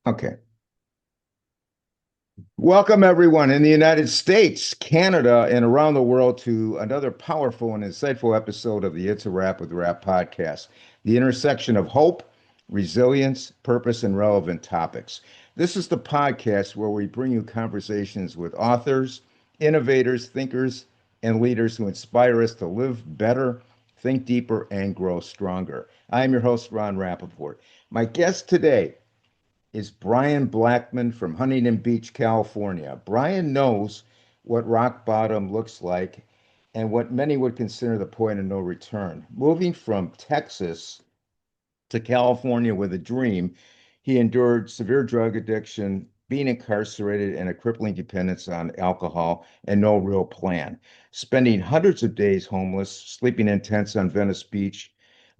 Okay. Welcome, everyone in the United States, Canada, and around the world to another powerful and insightful episode of the It's a Wrap with Rap podcast, the intersection of hope, resilience, purpose, and relevant topics. This is the podcast where we bring you conversations with authors, innovators, thinkers, and leaders who inspire us to live better, think deeper, and grow stronger. I am your host, Ron Rappaport. My guest today is Bryan Blackmon from Huntington Beach, California. Bryan knows what rock bottom looks like and what many would consider the point of no return. Moving from Texas to California with a dream, he endured severe drug addiction, being incarcerated, and a crippling dependence on alcohol and no real plan. Spending hundreds of days homeless, sleeping in tents on Venice Beach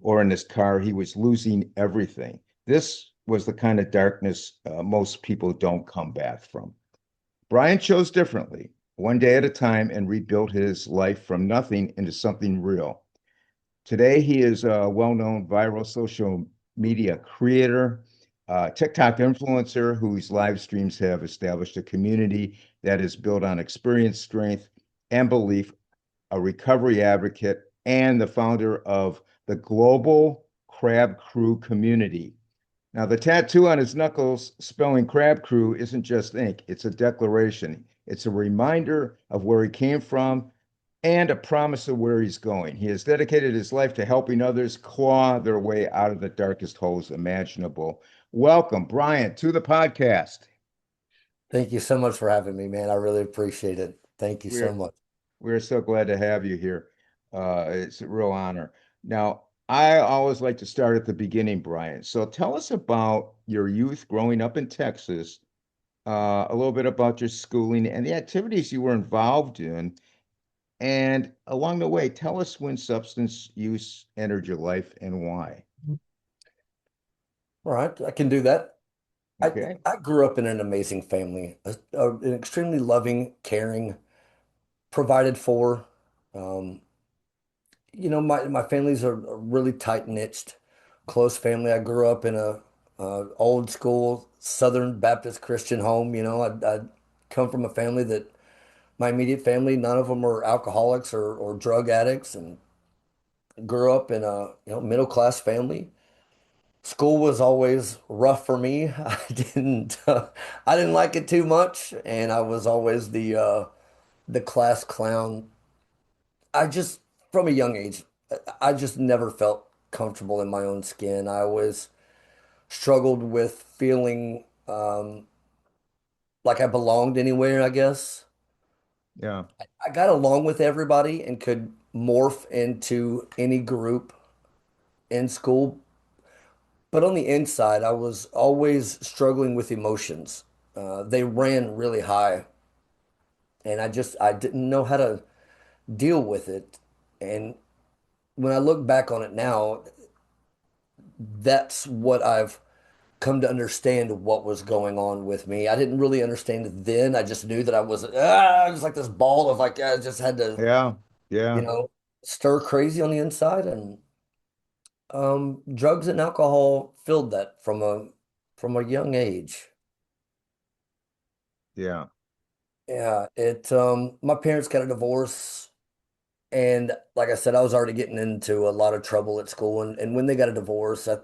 or in his car, he was losing everything. This was the kind of darkness most people don't come back from. Bryan chose differently, one day at a time, and rebuilt his life from nothing into something real. Today, he is a well-known viral social media creator, TikTok influencer whose live streams have established a community that is built on experience, strength, and belief, a recovery advocate, and the founder of the Global Crab Crew community. Now, the tattoo on his knuckles spelling Crab Crew isn't just ink, it's a declaration. It's a reminder of where he came from and a promise of where he's going. He has dedicated his life to helping others claw their way out of the darkest holes imaginable. Welcome, Bryan, to the podcast. Thank you so much for having me, man. I really appreciate it. Thank you so We're much. we're so glad to have you here. It's a real honor. Now, I always like to start at the beginning, Bryan. So tell us about your youth growing up in Texas, a little bit about your schooling and the activities you were involved in. And along the way, tell us when substance use entered your life and why. All right, I can do that. I Okay. I grew up in an amazing family, an extremely loving, caring, provided for. Um, my families are really tight-knit, close family. I grew up in a old school Southern Baptist Christian home. I come from a family that my immediate family, none of them were alcoholics or drug addicts, and grew up in a middle class family. School was always rough for me. I didn't like it too much, and I was always the class clown. I just from a young age, I just never felt comfortable in my own skin. I always struggled with feeling like I belonged anywhere, I guess. Yeah. I got along with everybody and could morph into any group in school, but on the inside, I was always struggling with emotions. They ran really high, and I didn't know how to deal with it. And when I look back on it now, that's what I've come to understand what was going on with me. I didn't really understand it then. I just knew that I was like this ball of like I just had to, Yeah. you Yeah. know, stir crazy on the inside, and drugs and alcohol filled that from a young age. Yeah. Yeah, my parents got a divorce, and like I said, I was already getting into a lot of trouble at school, and when they got a divorce, I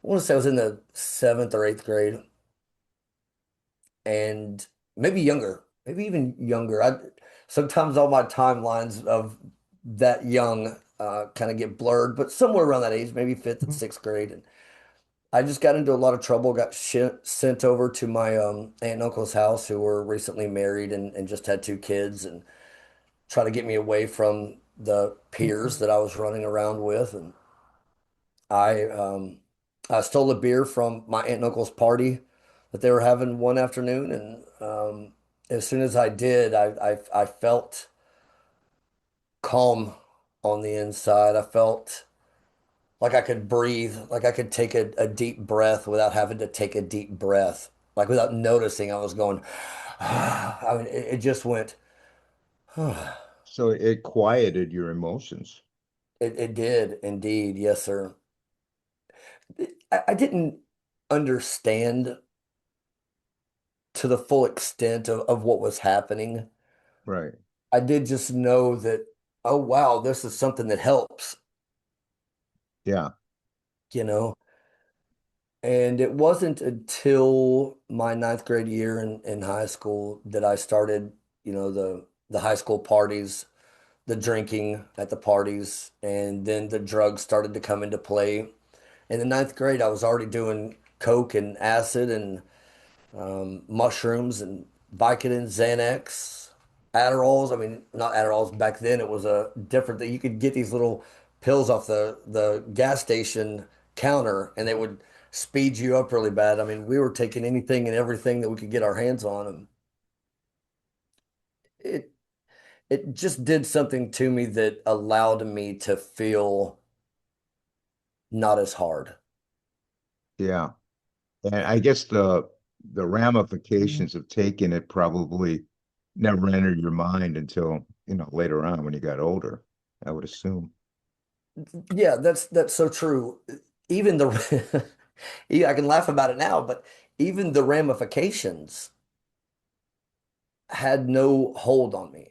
want to say I was in the seventh or eighth grade, and maybe younger, maybe even younger. I sometimes all my timelines of that young kind of get blurred, but somewhere around that age, maybe fifth and sixth grade, and I just got into a lot of trouble, got sent over to my aunt and uncle's house who were recently married and just had two kids, and try to get me away from the peers that I was running around with. And I um, I stole a beer from my aunt and uncle's party that they were having one afternoon, and as soon as I did, I felt calm on the inside. I felt like I could breathe, like I could take a deep breath without having to take a deep breath, like without noticing I was going. I mean, it just went. So it quieted your emotions. It did indeed, yes, sir. I didn't understand. to the full extent of what was happening. Right. I did just know that, oh wow, this is something that helps, Yeah. you know. And it wasn't until my ninth grade year in high school that I started, the high school parties, the drinking at the parties, and then the drugs started to come into play. In the ninth grade, I was already doing coke and acid and mushrooms and Vicodin, Xanax, Adderalls. I mean, not Adderalls. Back then, it was a different thing. You could get these little pills off the gas station counter, and they would speed you up really bad. I mean, we were taking anything and everything that we could get our hands on, and it it just did something to me that allowed me to feel not as hard. Yeah. And I guess the ramifications of taking it probably never entered your mind until, later on when you got older, I would assume. Yeah, that's so true. Even the yeah, I can laugh about it now, but even the ramifications had no hold on me.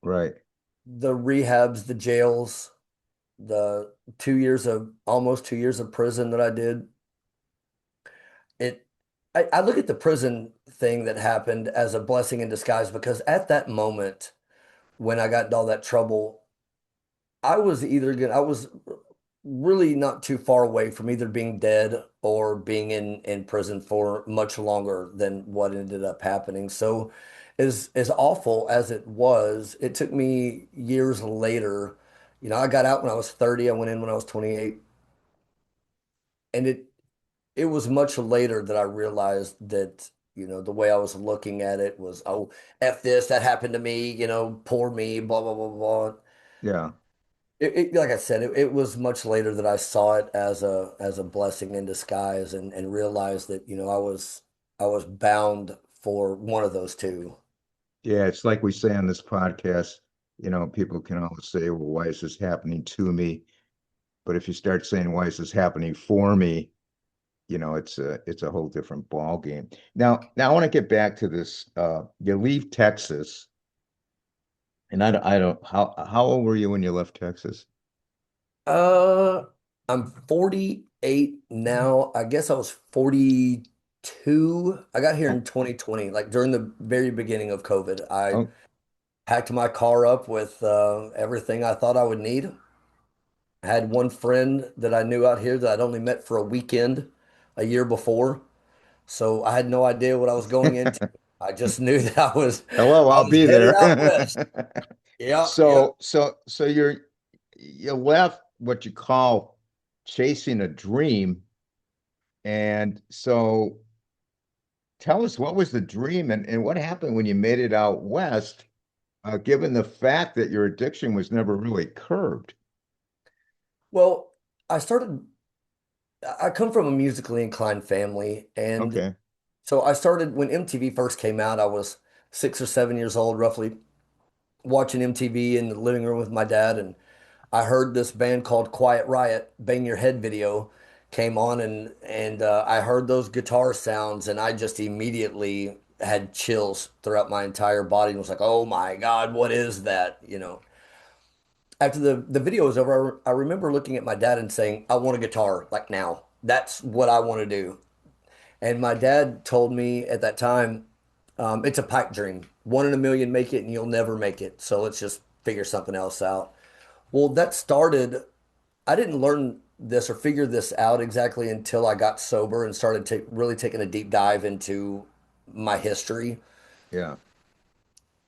Right. The rehabs, the jails, the 2 years of almost 2 years of prison that I did, it I look at the prison thing that happened as a blessing in disguise because at that moment when I got in all that trouble, I was really not too far away from either being dead or being in prison for much longer than what ended up happening. So as awful as it was, it took me years later. I got out when I was 30, I went in when I was 28, and it was much later that I realized that, the way I was looking at it was, oh, F this, that happened to me, poor me, blah, blah, blah, blah. Yeah. Like I said, it was much later that I saw it as a blessing in disguise and realized that, I was bound for one of those two. Yeah. It's like we say on this podcast, people can always say, well, why is this happening to me? But if you start saying, why is this happening for me? It's a whole different ball game. Now I want to get back to this. You leave Texas, and I don't, how old were you when you left Texas? Uh, I'm 48 now. I guess I was 42. I got here Oh, in 2020, like during the very beginning of COVID. I oh, packed my car up with everything I thought I would need. I had one friend that I knew out here that I'd only met for a weekend a year before. So I had no idea what I was going into. I just knew that hello, I I'll was be headed there. out west. Yep, yep. So you left what you call chasing a dream, and so tell us what was the dream and what happened when you made it out west, given the fact that your addiction was never really curbed. Well, I started, I come from a musically inclined family. And Okay. so I started when MTV first came out. I was 6 or 7 years old, roughly, watching MTV in the living room with my dad. And I heard this band called Quiet Riot, Bang Your Head video came on, and I heard those guitar sounds, and I just immediately had chills throughout my entire body and was like, "Oh my God, what is that?" After the video was over, I remember looking at my dad and saying, "I want a guitar like now. That's what I want to do." And my dad told me at that time, "It's a pipe dream. One in a million make it, and you'll never make it. So let's just figure something else out." Well, that started. I didn't learn this or figure this out exactly until I got sober and started really taking a deep dive into my history. Yeah.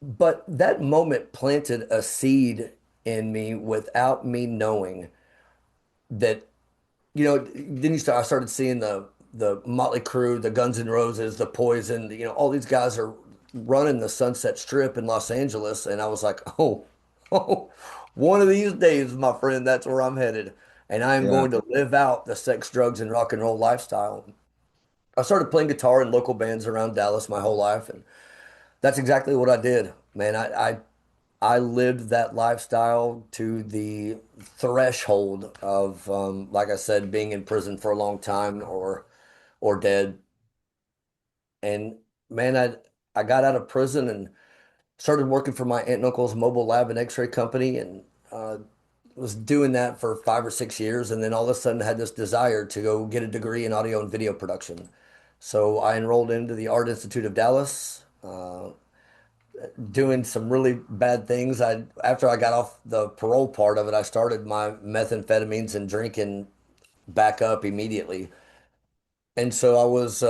But that moment planted a seed in me without me knowing that, then I started seeing the Motley Crue, the Guns N' Roses, the Poison, all these guys are running the Sunset Strip in Los Angeles. And I was like, oh, oh, one of these days, my friend, that's where I'm headed. And I am Yeah. going to live out the sex, drugs, and rock and roll lifestyle. I started playing guitar in local bands around Dallas my whole life. And that's exactly what I did, man. I lived that lifestyle to the threshold of, like I said, being in prison for a long time or dead. And man, I got out of prison and started working for my aunt and uncle's mobile lab and X-ray company, and was doing that for 5 or 6 years, and then all of a sudden had this desire to go get a degree in audio and video production. So I enrolled into the Art Institute of Dallas, doing some really bad things. I After I got off the parole part of it, I started my methamphetamines and drinking back up immediately. And so I was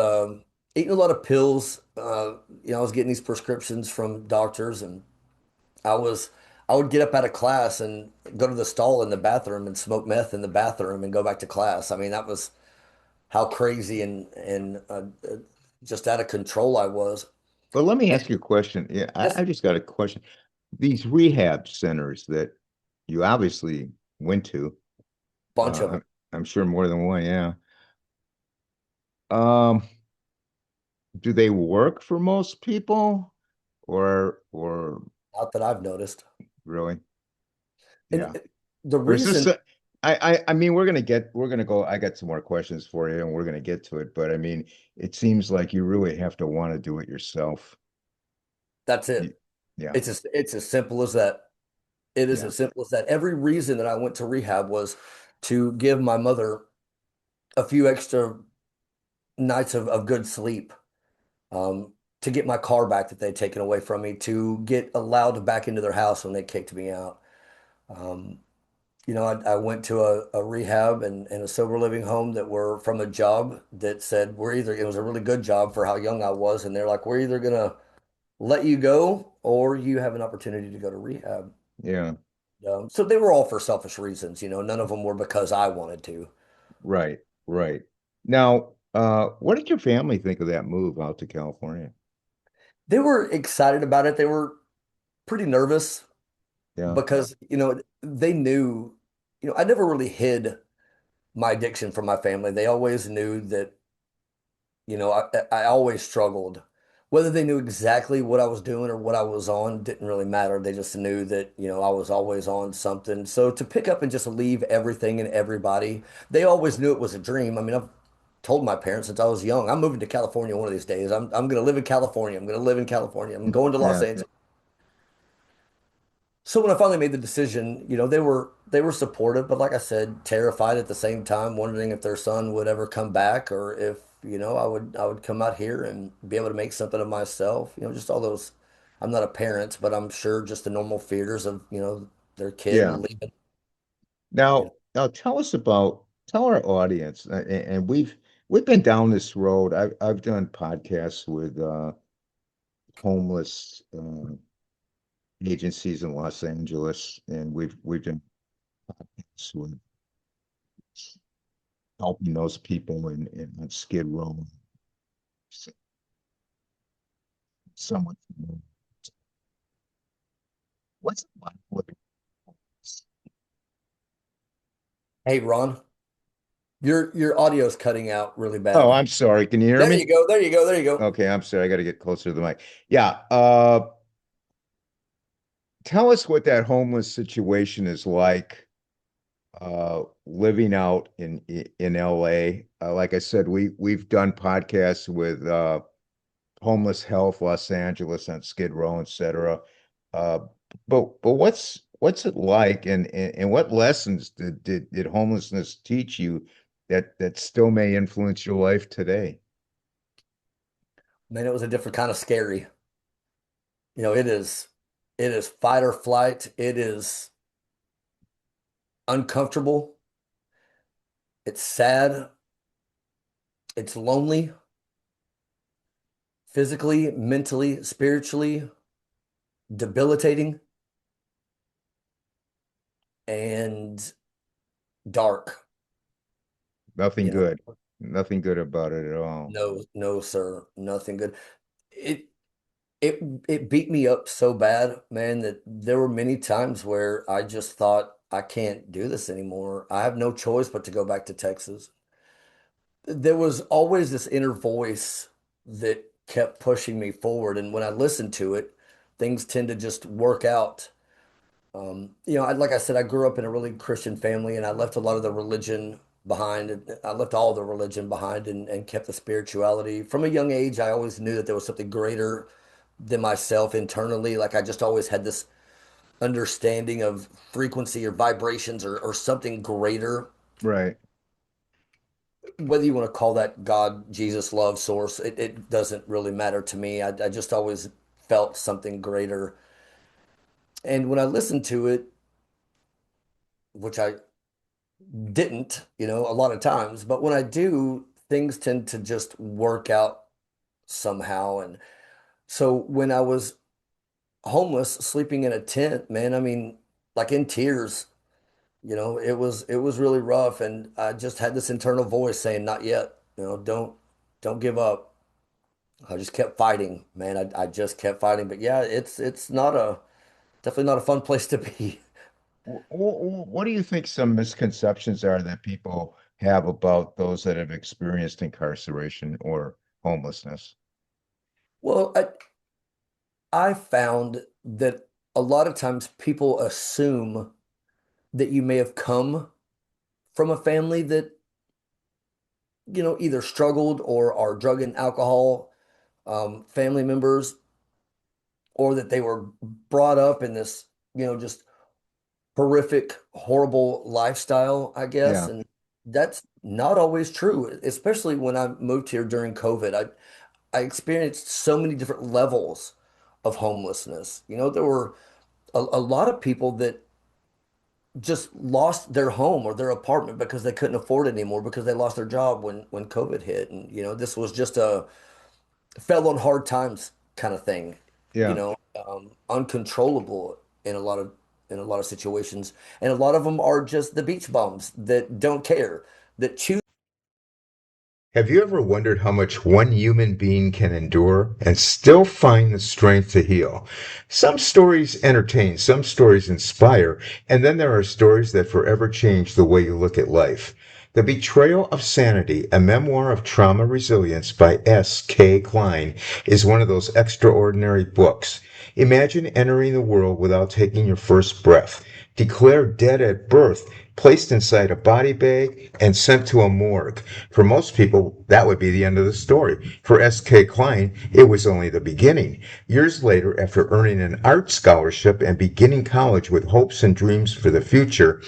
eating a lot of pills. I was getting these prescriptions from doctors, and I was I would get up out of class and go to the stall in the bathroom and smoke meth in the bathroom and go back to class. I mean, that was how crazy and just out of control I was. But let me And ask you a question. Yeah, yes, I just got a question. These rehab centers that you obviously went to, bunch of them. I'm sure more than one, yeah. Um, do they work for most people or Not that I've noticed. really? And Yeah. the Or is this reason I mean we're gonna go I got some more questions for you and we're gonna get to it, but I mean it seems like you really have to want to do it yourself. that's Y- it. Yeah, It's as simple as that. It is yeah, as simple as that. Every reason that I went to rehab was to give my mother a few extra nights of good sleep, to get my car back that they'd taken away from me, to get allowed back into their house when they kicked me out. Um, I went to a rehab and a sober living home that were from a job that said, it was a really good job for how young I was. And they're like, we're either going to let you go or you have an opportunity to go to rehab. yeah. So they were all for selfish reasons. None of them were because I wanted to. Right, right. Now, what did your family think of that move out to California? They were excited about it. They were pretty nervous Yeah, because, they knew, I never really hid my addiction from my family. They always knew that, I always struggled. Whether they knew exactly what I was doing or what I was on didn't really matter. They just knew that, I was always on something. So to pick up and just leave everything and everybody, they always knew it was a dream. I mean, I've told my parents since I was young, I'm moving to California one of these days. I'm going to live in California. I'm going to live in California. I'm going to Los yeah, Angeles. So when I finally made the decision, they were supportive, but like I said, terrified at the same time, wondering if their son would ever come back or if, I would come out here and be able to make something of myself. Just all those. I'm not a parent, but I'm sure just the normal fears of, their kid yeah. leaving. You know. Now tell our audience, and we've been down this road. I've done podcasts with homeless agencies in Los Angeles, and we've done podcasts with helping those people in on Skid Row. Someone, what's it like living? Hey, Ron, your audio's cutting out really Oh, bad. I'm sorry. Can you hear There me? you go. There you go. There you go. Okay, I'm sorry. I got to get closer to the mic. Yeah. Tell us what that homeless situation is like, living out in LA. Like I said, we've done podcasts with homeless health, Los Angeles on Skid Row, etc. Uh, but what's it like, and what lessons did homelessness teach you that still may influence your life today? Man, it was a different kind of scary. It is fight or flight. It is uncomfortable. It's sad. It's lonely, physically, mentally, spiritually, debilitating, and dark. Nothing You know, good, nothing good about it at all. no, no, sir, nothing good. It it it beat me up so bad, man, that there were many times where I just thought I can't do this anymore. I have no choice but to go back to Texas. There was always this inner voice that kept pushing me forward, and when I listened to it, things tend to just work out. Like I said, I grew up in a really Christian family, and I left a lot of the religion behind. I left all the religion behind and kept the spirituality. From a young age, I always knew that there was something greater than myself internally. Like I just always had this understanding of frequency or vibrations or something greater. Right. Whether you want to call that God, Jesus, love, source, it doesn't really matter to me. I just always felt something greater. And when I listened to it, which I didn't, a lot of times, but when I do, things tend to just work out somehow. And so when I was homeless, sleeping in a tent, man, I mean, like in tears, it was really rough. And I just had this internal voice saying, not yet, don't give up. I just kept fighting, man. I just kept fighting. But yeah, it's not a definitely not a fun place to be. What do you think some misconceptions are that people have about those that have experienced incarceration or homelessness? Well, I found that a lot of times people assume that you may have come from a family that, either struggled or are drug and alcohol family members, or that they were brought up in this, just horrific, horrible lifestyle, I guess. Yeah. And that's not always true, especially when I moved here during COVID. I experienced so many different levels of homelessness. There were a lot of people that just lost their home or their apartment because they couldn't afford it anymore because they lost their job when COVID hit. And, this was just a fell on hard times kind of thing, Yeah. uncontrollable in a lot of situations. And a lot of them are just the beach bums that don't care, that choose. Have you ever wondered how much one human being can endure and still find the strength to heal? Some stories entertain, some stories inspire, and then there are stories that forever change the way you look at life. The Betrayal of Sanity, a memoir of trauma resilience by S. K. Klein, is one of those extraordinary books. Imagine entering the world without taking your first breath, declared dead at birth, placed inside a body bag, and sent to a morgue. For most people, that would be the end of the story. For S.K. Klein, it was only the beginning. Years later, after earning an art scholarship and beginning college with hopes and dreams for the future,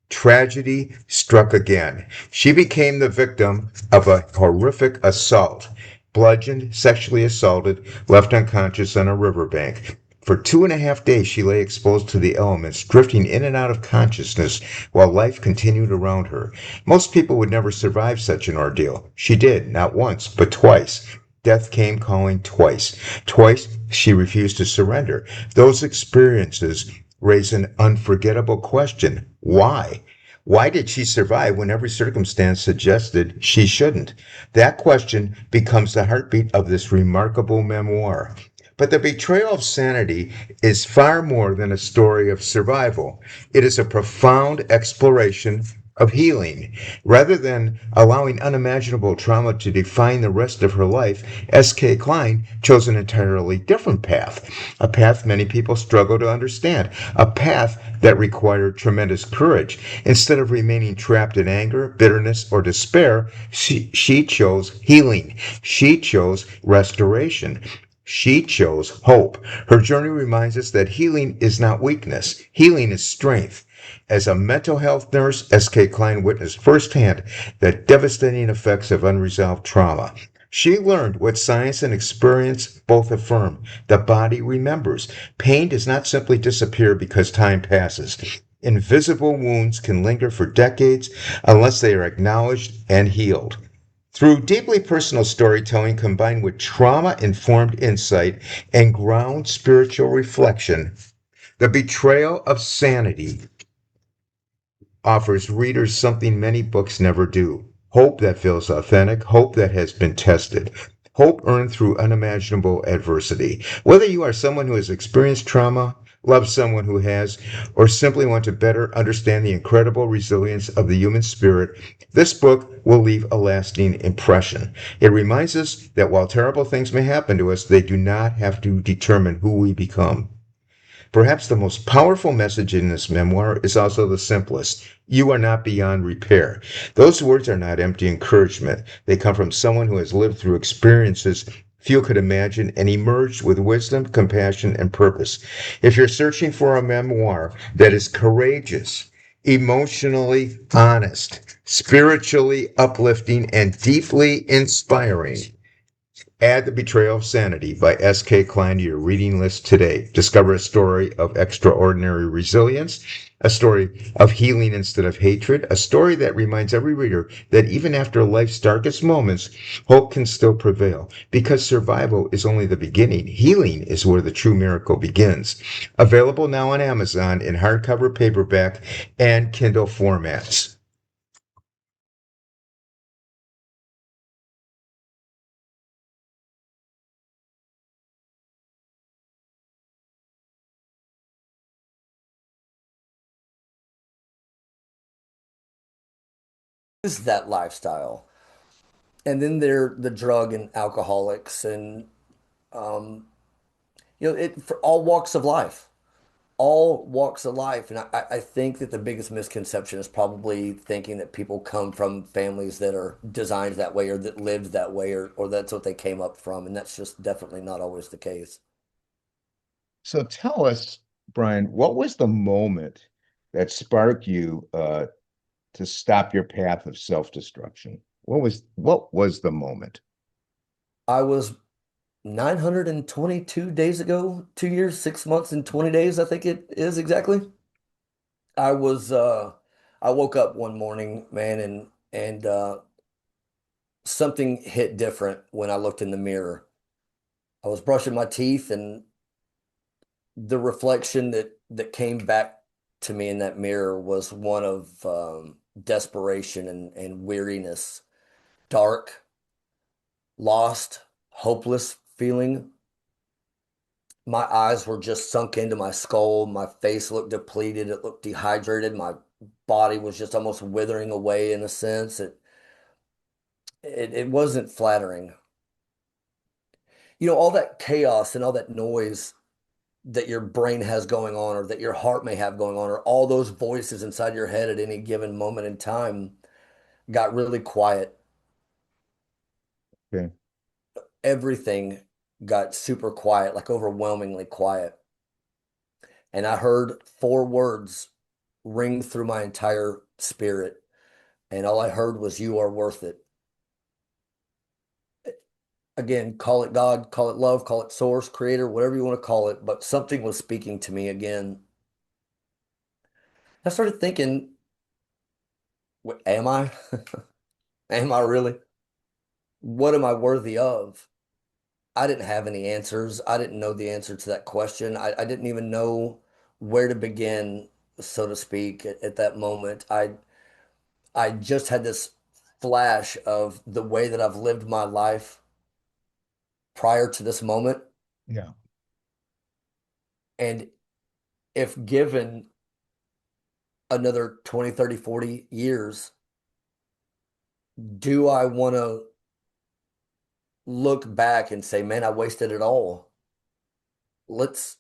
tragedy struck again. She became the victim of a horrific assault. Bludgeoned, sexually assaulted, left unconscious on a riverbank. For 2.5 days, she lay exposed to the elements, drifting in and out of consciousness while life continued around her. Most people would never survive such an ordeal. She did, not once, but twice. Death came calling twice. Twice, she refused to surrender. Those experiences raise an unforgettable question. Why? Why did she survive when every circumstance suggested she shouldn't? That question becomes the heartbeat of this remarkable memoir. But the betrayal of sanity is far more than a story of survival. It is a profound exploration of healing. Rather than allowing unimaginable trauma to define the rest of her life, S.K. Klein chose an entirely different path, a path many people struggle to understand, a path that required tremendous courage. Instead of remaining trapped in anger, bitterness, or despair, she chose healing. She chose restoration. She chose hope. Her journey reminds us that healing is not weakness. Healing is strength. As a mental health nurse, S.K. Klein witnessed firsthand the devastating effects of unresolved trauma. She learned what science and experience both affirm. The body remembers. Pain does not simply disappear because time passes. Invisible wounds can linger for decades unless they are acknowledged and healed. Through deeply personal storytelling combined with trauma informed insight and ground spiritual reflection, The Betrayal of Sanity offers readers something many books never do: hope that feels authentic, hope that has been tested, hope earned through unimaginable adversity. Whether you are someone who has experienced trauma, love someone who has, or simply want to better understand the incredible resilience of the human spirit, this book will leave a lasting impression. It reminds us that while terrible things may happen to us, they do not have to determine who we become. Perhaps the most powerful message in this memoir is also the simplest. You are not beyond repair. Those words are not empty encouragement. They come from someone who has lived through experiences few could imagine and emerged with wisdom, compassion, and purpose. If you're searching for a memoir that is courageous, emotionally honest, spiritually uplifting, and deeply inspiring, add The Betrayal of Sanity by S.K. Klein to your reading list today. Discover a story of extraordinary resilience, a story of healing instead of hatred, a story that reminds every reader that even after life's darkest moments, hope can still prevail. Because survival is only the beginning, healing is where the true miracle begins. Available now on Amazon in hardcover, paperback, and Kindle formats. Is that lifestyle. And then they're the drug and alcoholics and um, it for all walks of life. All walks of life. And I think that the biggest misconception is probably thinking that people come from families that are designed that way or that lived that way or that's what they came up from. And that's just definitely not always the case. So tell us, Bryan, what was the moment that sparked you to stop your path of self-destruction? What was the moment? I was 922 days ago, 2 years, 6 months, and 20 days, I think it is exactly. I was I woke up one morning, man, and something hit different when I looked in the mirror. I was brushing my teeth and the reflection that came back to me in that mirror was one of desperation and weariness, dark, lost, hopeless feeling. My eyes were just sunk into my skull. My face looked depleted. It looked dehydrated. My body was just almost withering away in a sense. It wasn't flattering. All that chaos and all that noise that your brain has going on or that your heart may have going on or all those voices inside your head at any given moment in time got really quiet. Okay. Everything got super quiet, like overwhelmingly quiet. And I heard four words ring through my entire spirit. And all I heard was, "You are worth it." Again, call it God, call it love, call it source, creator, whatever you want to call it. But something was speaking to me again. I started thinking, Am I? Am I really? What am I worthy of? I didn't have any answers. I didn't know the answer to that question. I didn't even know where to begin, so to speak, at that moment. I just had this flash of the way that I've lived my life prior to this moment. Yeah. And if given another 20, 30, 40 years, do I want to look back and say, man, I wasted it all? Let's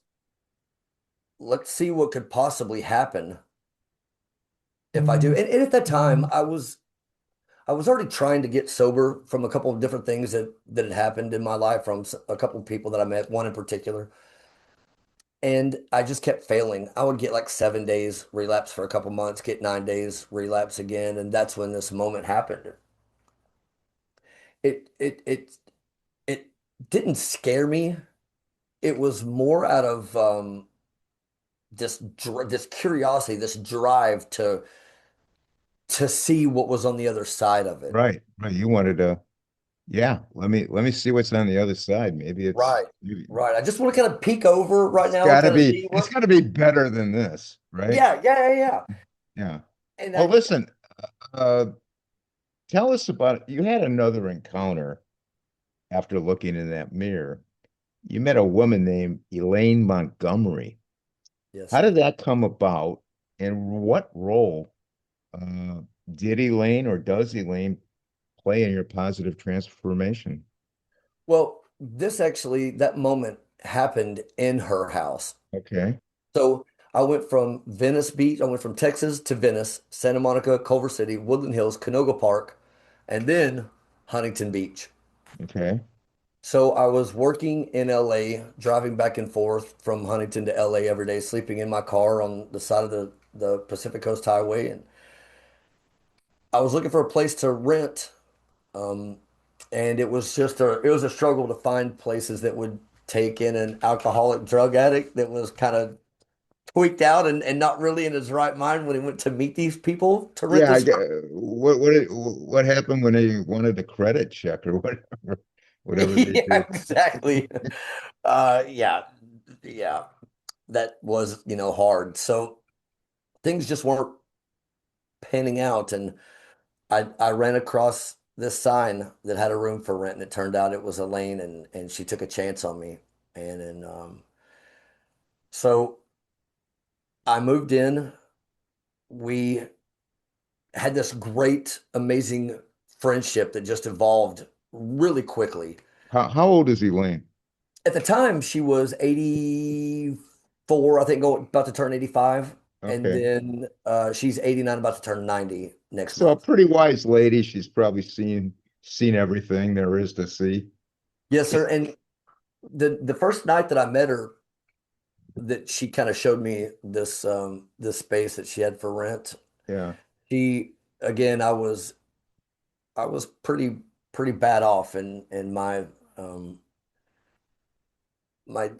let's see what could possibly happen if I do. And at that time, I was already trying to get sober from a couple of different things that had happened in my life from a couple of people that I met, one in particular. And I just kept failing. I would get like 7 days relapse for a couple months, get 9 days relapse again, and that's when this moment happened. It it it it didn't scare me. It was more out of this curiosity, this drive to see what was on the other side of it. Right. Right. You wanted to, yeah, let me see what's on the other side. Maybe Right, maybe right. I just want to kind of peek over right now and kind of see it's what. gotta be better than this, right? Yeah, yeah, yeah, yeah. Yeah. And Well, listen, uh, tell us about you had another encounter after looking in that mirror. You met a woman named Elaine Montgomery. yes, How sir. did that come about, and what role uh, did Elaine or does Elaine play in your positive transformation? Well, this actually, that moment happened in her house. Okay. So I went from Venice Beach, I went from Texas to Venice, Santa Monica, Culver City, Woodland Hills, Canoga Park, and then Huntington Beach. Okay. So I was working in LA, driving back and forth from Huntington to LA every day, sleeping in my car on the side of the Pacific Coast Highway. And I was looking for a place to rent. Um, and it was a struggle to find places that would take in an alcoholic drug addict that was kind of tweaked out and not really in his right mind when he went to meet these people to rent Yeah, this from. what happened when they wanted a credit check or whatever they Yeah, do? exactly. Yeah, yeah, that was, hard. So things just weren't panning out. And I ran across this sign that had a room for rent, and it turned out it was Elaine, and she took a chance on me. So I moved in. We had this great, amazing friendship that just evolved really quickly. How old is Elaine? At the time, she was 84, I think, going about to turn 85. And Okay. then she's 89, about to turn 90 next So a month. pretty wise lady. She's probably seen everything there is to see. Yes, sir. And the first night that I met her, that she kind of showed me this space that she had for rent. Yeah. She again, I was pretty bad off in um my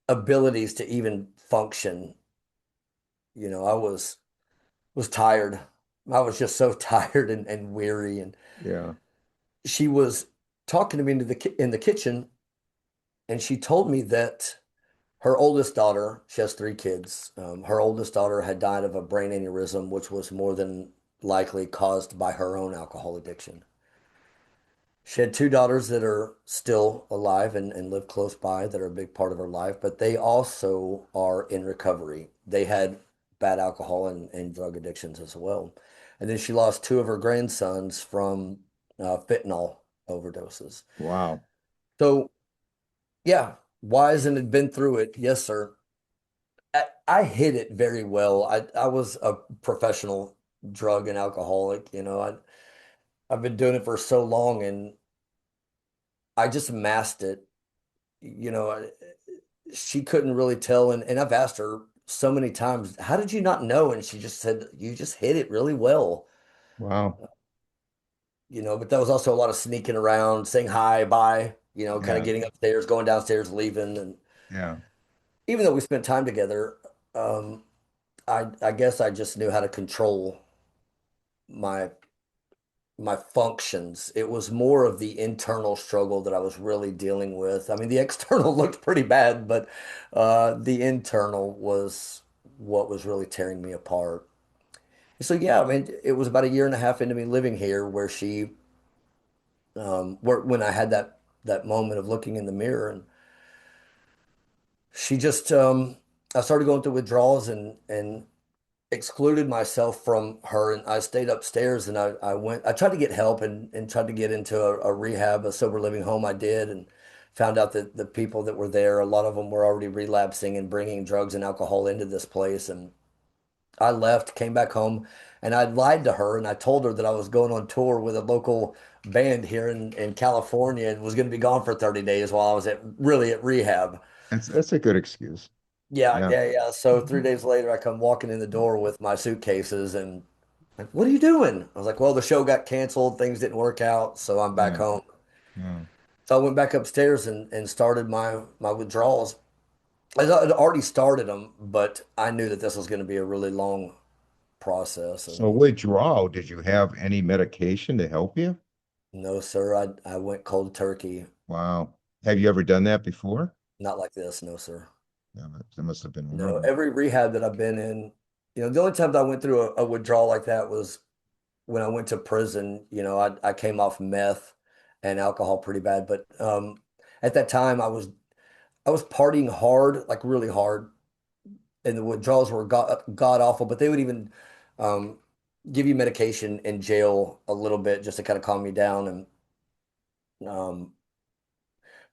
abilities to even function. I was tired. I was just so tired and weary. And Yeah. she was talking to me in the kitchen, and she told me that her oldest daughter, she has three kids. Her oldest daughter had died of a brain aneurysm, which was more than likely caused by her own alcohol addiction. She had two daughters that are still alive and live close by, that are a big part of her life, but they also are in recovery. They had bad alcohol and drug addictions as well. And then she lost two of her grandsons from fentanyl overdoses. Wow. So, yeah, wise and had been through it. Yes, sir. I hid it very well. I was a professional drug and alcoholic. I've been doing it for so long, and I just masked it. You know, I- she couldn't really tell. And I've asked her so many times, how did you not know? And she just said, you just hit it really well. Wow. But that was also a lot of sneaking around, saying hi, bye, kind of Yeah. getting upstairs, going downstairs, leaving. And Yeah. even though we spent time together, um, I guess I just knew how to control my my functions. It was more of the internal struggle that I was really dealing with. I mean, the external looked pretty bad, but the internal was what was really tearing me apart. So yeah, I mean, it was about a year and a half into me living here where when I had that moment of looking in the mirror, and she just, I started going through withdrawals and excluded myself from her, and I stayed upstairs, and I tried to get help and tried to get into a rehab, a sober living home. I did, and found out that the people that were there, a lot of them were already relapsing and bringing drugs and alcohol into this place. And I left, came back home, and I lied to her, and I told her that I was going on tour with a local band here in California and was going to be gone for 30 days while I was really at rehab. That's a good excuse. Yeah, Yeah. yeah, yeah. So 3 days later, I come walking in the door with my suitcases and like, what are you doing? I was like, well, the show got canceled, things didn't work out, so I'm back Yeah. home. Yeah. So I went back upstairs and started my withdrawals. I'd already started them, but I knew that this was going to be a really long process. So And withdrawal, did you have any medication to help you? no, sir, I went cold turkey. Wow. Have you ever done that before? Not like this, no, sir. Yeah, that must have been No, horrible. every rehab that I've been in, the only times I went through a withdrawal like that was when I went to prison. I came off meth and alcohol pretty bad, but at that time I was partying hard, like really hard, and the withdrawals were god awful. But they would even um, give you medication in jail a little bit just to kind of calm you down, um,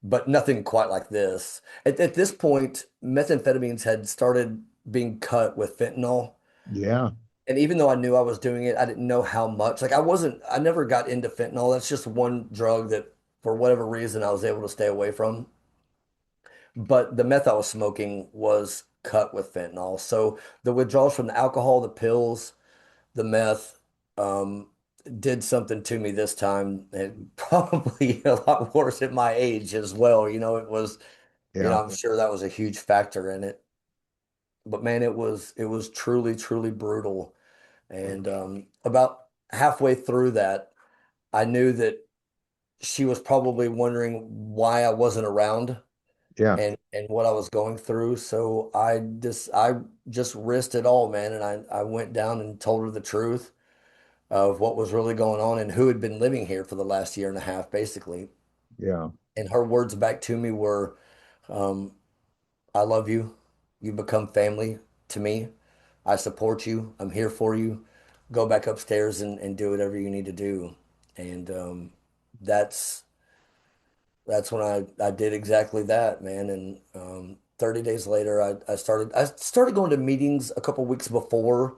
but nothing quite like this. At this point, methamphetamines had started. being cut with fentanyl. Yeah. And even though I knew I was doing it, I didn't know how much. Like I never got into fentanyl. That's just one drug that for whatever reason I was able to stay away from. But the meth I was smoking was cut with fentanyl. So the withdrawals from the alcohol, the pills, the meth, um, did something to me this time, and probably a lot worse at my age as well. It was, Yeah. I'm sure that was a huge factor in it. But man, it was truly, truly brutal. And about halfway through that, I knew that she was probably wondering why I wasn't around Yeah. and what I was going through. So I just risked it all, man, and I went down and told her the truth of what was really going on and who had been living here for the last year and a half, basically. Yeah. And her words back to me were, um, "I love you. You become family to me. I support you. I'm here for you. Go back upstairs and do whatever you need to do." And that's that's when I did exactly that, man. And 30 days later, I started going to meetings a couple weeks before,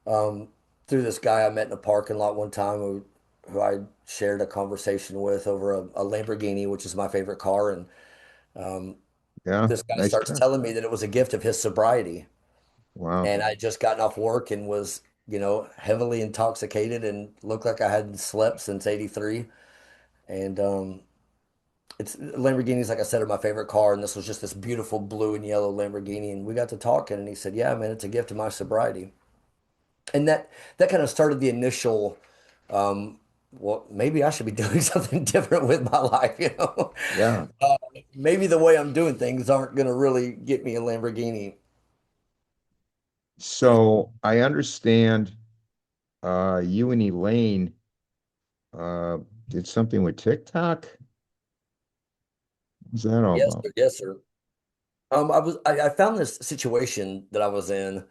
um, through this guy I met in a parking lot one time who I shared a conversation with over a Lamborghini, which is my favorite car. And um, Yeah. this guy Nice starts car. telling me that it was a gift of his sobriety. Wow. And I had just gotten off work and was, heavily intoxicated and looked like I hadn't slept since 83. And it's Lamborghinis, like I said, are my favorite car. And this was just this beautiful blue and yellow Lamborghini. And we got to talking and he said, "Yeah, man, it's a gift of my sobriety." And that kind of started the initial, um, well, maybe I should be doing something different with my life. Yeah. Uh, Maybe the way I'm doing things aren't going to really get me a Lamborghini. And So I understand you and Elaine uh did something with TikTok. What's that all yes, about? sir, yes, sir. I found this situation that I was in.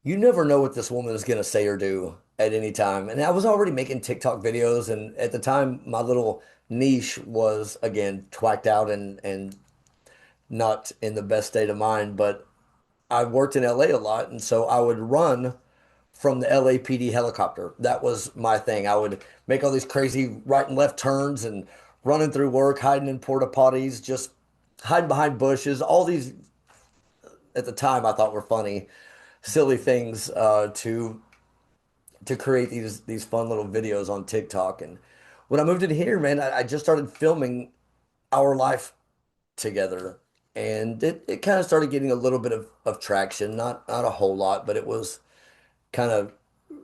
You never know what this woman is going to say or do at any time. And I was already making TikTok videos, and at the time, my little niche was again twacked out and not in the best state of mind. But I worked in LA a lot, and so I would run from the LAPD helicopter. That was my thing. I would make all these crazy right and left turns and running through work, hiding in porta potties, just hiding behind bushes. All these at the time I thought were funny, silly things to create these fun little videos on TikTok. And when I moved in here, man, I just started filming our life together. And it kind of started getting a little bit of traction, not a whole lot, but it was kind of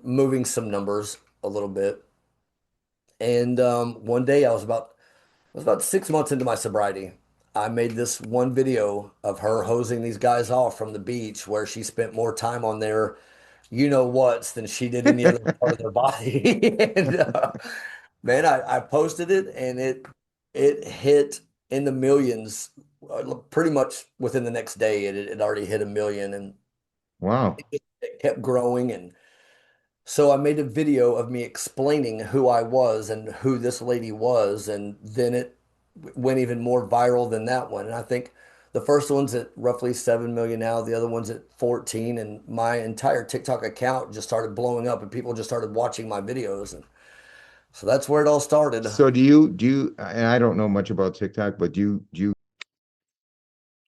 moving some numbers a little bit. And one day I was about 6 months into my sobriety. I made this one video of her hosing these guys off from the beach where she spent more time on their whats than she did any other part of their body. And man, I posted it and it hit in the millions pretty much within the next day. It already hit 1 million and Wow. it kept growing. And so I made a video of me explaining who I was and who this lady was, and then it went even more viral than that one. And I think the first one's at roughly 7 million now, the other one's at 14, and my entire TikTok account just started blowing up and people just started watching my videos. And so that's where it all started. So do you and I don't know much about TikTok, but do you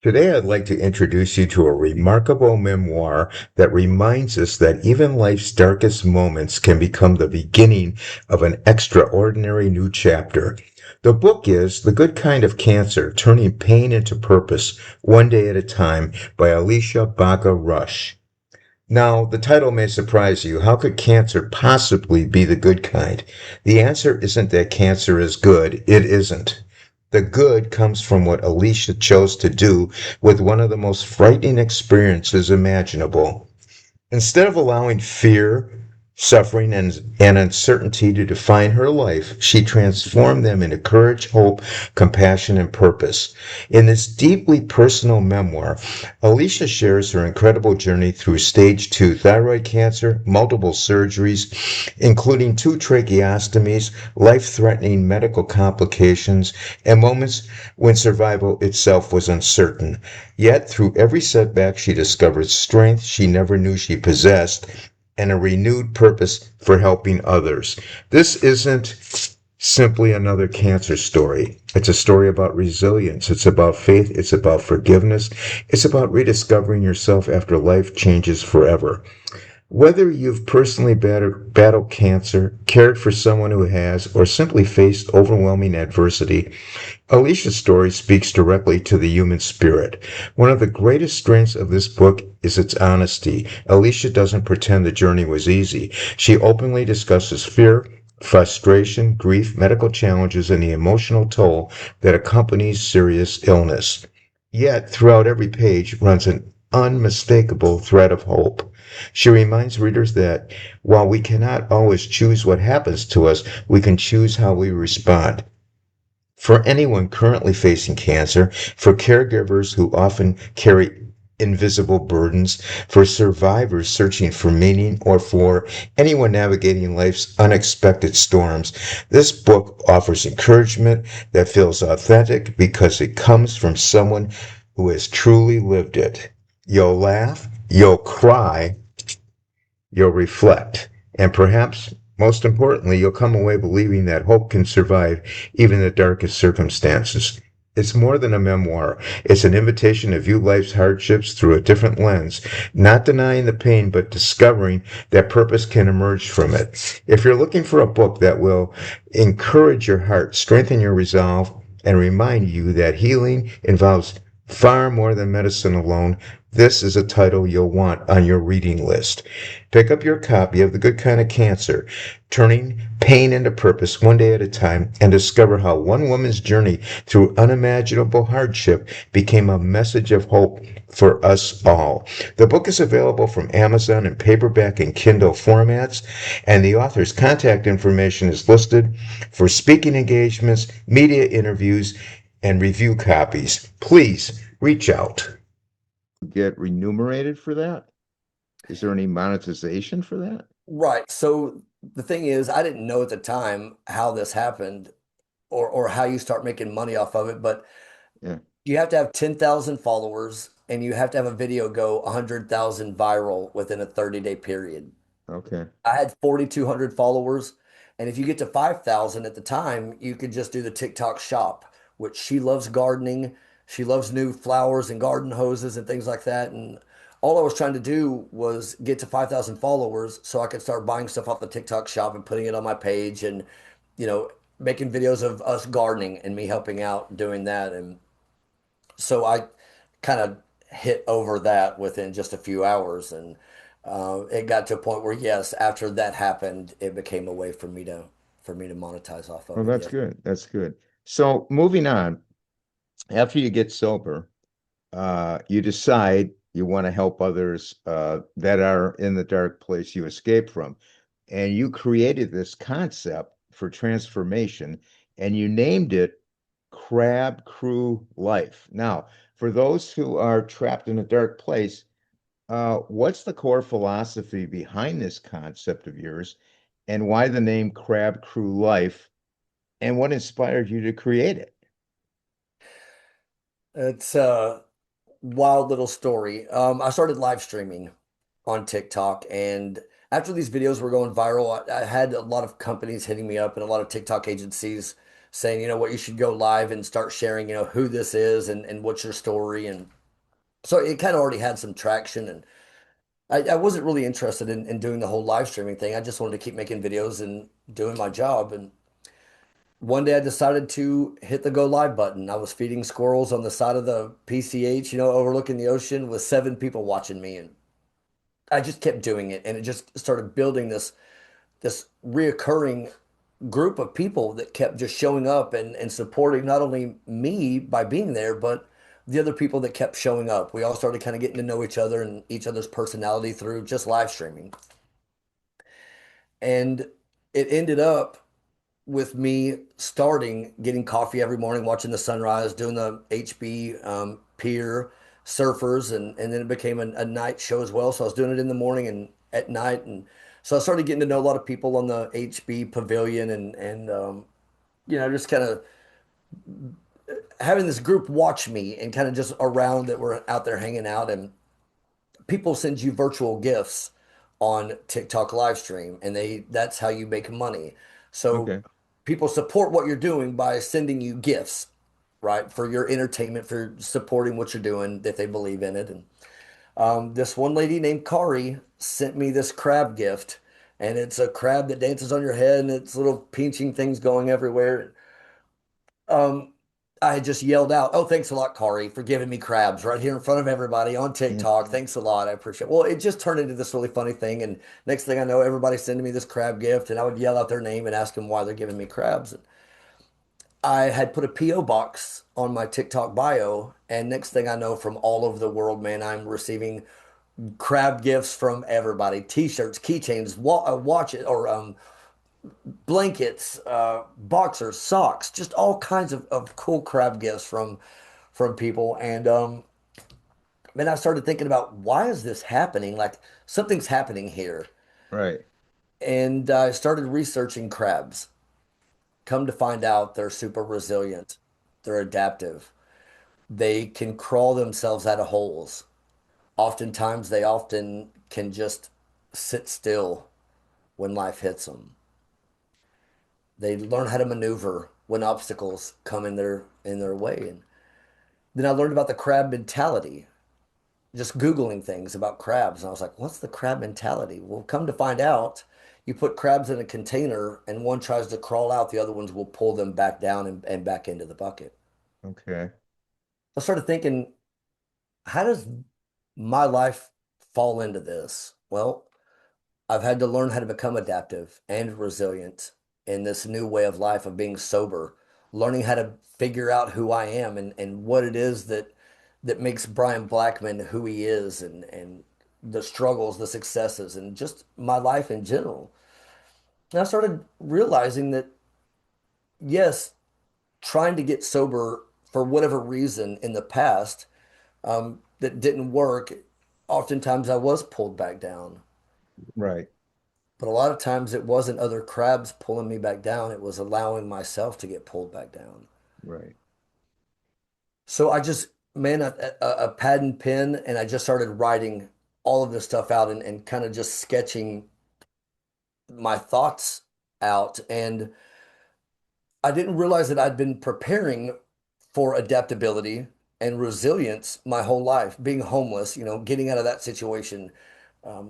Today, I'd like to introduce you to a remarkable memoir that reminds us that even life's darkest moments can become the beginning of an extraordinary new chapter. The book is The Good Kind of Cancer, Turning Pain into Purpose, One Day at a Time by Alicia Baca. Now, the title may surprise you. How could cancer possibly be the good kind? The answer isn't that cancer is good. It isn't. The good comes from what Alicia chose to do with one of the most frightening experiences imaginable. Instead of allowing fear suffering, and uncertainty to define her life, she transformed them into courage, hope, compassion, and purpose. In this deeply personal memoir, Alicia shares her incredible journey through stage 2 thyroid cancer, multiple surgeries, including 2 tracheostomies, life threatening medical complications, and moments when survival itself was uncertain. Yet, through every setback, she discovered strength she never knew she possessed and a renewed purpose for helping others. This isn't simply another cancer story. It's a story about resilience. It's about faith. It's about forgiveness. It's about rediscovering yourself after life changes forever. Whether you've personally battled cancer, cared for someone who has, or simply faced overwhelming adversity, Alicia's story speaks directly to the human spirit. One of the greatest strengths of this book is its honesty. Alicia doesn't pretend the journey was easy. She openly discusses fear, frustration, grief, medical challenges, and the emotional toll that accompanies serious illness. Yet, throughout every page runs an unmistakable thread of hope. She reminds readers that while we cannot always choose what happens to us, we can choose how we respond. For anyone currently facing cancer, for caregivers who often carry invisible burdens, for survivors searching for meaning, or for anyone navigating life's unexpected storms, this book offers encouragement that feels authentic because it comes from someone who has truly lived it. You'll laugh, you'll cry, you'll reflect, and perhaps most importantly, you'll come away believing that hope can survive even the darkest circumstances. It's more than a memoir. It's an invitation to view life's hardships through a different lens, not denying the pain, but discovering that purpose can emerge from it. If you're looking for a book that will encourage your heart, strengthen your resolve, and remind you that healing involves far more than medicine alone, this is a title you'll want on your reading list. Pick up your copy of The Good Kind of Cancer, turning pain into purpose one day at a time, and discover how one woman's journey through unimaginable hardship became a message of hope for us all. The book is available from Amazon in paperback and Kindle formats, and the author's contact information is listed for speaking engagements, media interviews, and review copies. Please reach out. Get remunerated for that? Is there any monetization for that? Right. So the thing is, I didn't know at the time how this happened or how you start making money off of it, but Yeah. you have to have 10,000 followers and you have to have a video go 100,000 viral within a 30-day period. Okay. I had 4,200 followers, and if you get to 5,000 at the time, you could just do the TikTok shop, which she loves gardening. She loves new flowers and garden hoses and things like that. And all I was trying to do was get to 5,000 followers so I could start buying stuff off the TikTok shop and putting it on my page and, you know, making videos of us gardening and me helping out doing that. And so I kind of hit over that within just a few hours, and it got to a point where yes, after that happened, it became a way for me to monetize off Well, of it. that's Yes. good. That's good. So moving on, after you get sober, you decide you want to help others that are in the dark place you escaped from. And you created this concept for transformation and you named it Crab Crew Life. Now, for those who are trapped in a dark place, what's the core philosophy behind this concept of yours and why the name Crab Crew Life and what inspired you to create it? It's a wild little story. I started live streaming on TikTok, and after these videos were going viral, I had a lot of companies hitting me up and a lot of TikTok agencies saying, you know what, you should go live and start sharing, you know, who this is and what's your story. And so it kind of already had some traction. And I wasn't really interested in doing the whole live streaming thing. I just wanted to keep making videos and doing my job. And one day I decided to hit the go live button. I was feeding squirrels on the side of the PCH, you know, overlooking the ocean with 7 people watching me. And I just kept doing it. And it just started building this reoccurring group of people that kept just showing up and supporting not only me by being there, but the other people that kept showing up. We all started kind of getting to know each other and each other's personality through just live streaming. And it ended up with me starting getting coffee every morning, watching the sunrise, doing the HB pier surfers, and then it became a night show as well. So I was doing it in the morning and at night, and so I started getting to know a lot of people on the HB pavilion, and just kind of having this group watch me and kind of just around that we're out there hanging out, and people send you virtual gifts on TikTok live stream, and that's how you make money. So Okay. people support what you're doing by sending you gifts, right? For your entertainment, for supporting what you're doing, that they believe in it. And this one lady named Kari sent me this crab gift, and it's a crab that dances on your head, and it's little pinching things going everywhere. Um, I had just yelled out, "Oh, thanks a lot, Kari, for giving me crabs right here in front of everybody on Yeah. TikTok. Thanks a lot. I appreciate it." Well, it just turned into this really funny thing. And next thing I know, everybody's sending me this crab gift, and I would yell out their name and ask them why they're giving me crabs. And I had put a P.O. box on my TikTok bio, and next thing I know, from all over the world, man, I'm receiving crab gifts from everybody: T-shirts, keychains, watches, or blankets, boxers, socks, just all kinds of cool crab gifts from people. And then I started thinking about, why is this happening? Like, something's happening here. Right. And I started researching crabs. Come to find out, they're super resilient. They're adaptive. They can crawl themselves out of holes. Oftentimes, they often can just sit still when life hits them. They learn how to maneuver when obstacles come in their way. And then I learned about the crab mentality, just Googling things about crabs. And I was like, what's the crab mentality? Well, come to find out, you put crabs in a container and one tries to crawl out, the other ones will pull them back down and back into the bucket. Okay. I started thinking, how does my life fall into this? Well, I've had to learn how to become adaptive and resilient in this new way of life of being sober, learning how to figure out who I am and what it is that makes Bryan Blackmon who he is, and the struggles, the successes, and just my life in general. And I started realizing that, yes, trying to get sober for whatever reason in the past, that didn't work, oftentimes I was pulled back down. Right. But a lot of times it wasn't other crabs pulling me back down. It was allowing myself to get pulled back down. Right. So I just, man, a pad and pen, and I just started writing all of this stuff out, and kind of just sketching my thoughts out. And I didn't realize that I'd been preparing for adaptability and resilience my whole life, being homeless, getting out of that situation,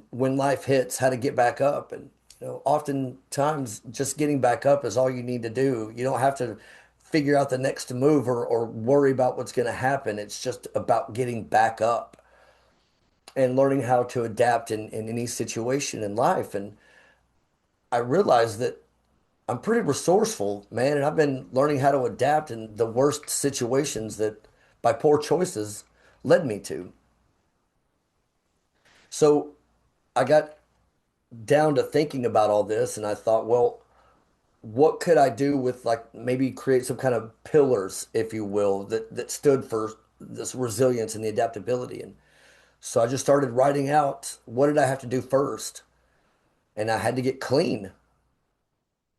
when life hits, how to get back up. And, oftentimes just getting back up is all you need to do. You don't have to figure out the next move, or worry about what's going to happen. It's just about getting back up and learning how to adapt in any situation in life. And I realized that I'm pretty resourceful, man, and I've been learning how to adapt in the worst situations that by poor choices led me to. So I got down to thinking about all this, and I thought, well, what could I do with, like, maybe create some kind of pillars, if you will, that stood for this resilience and the adaptability. And so I just started writing out, what did I have to do first? And I had to get clean,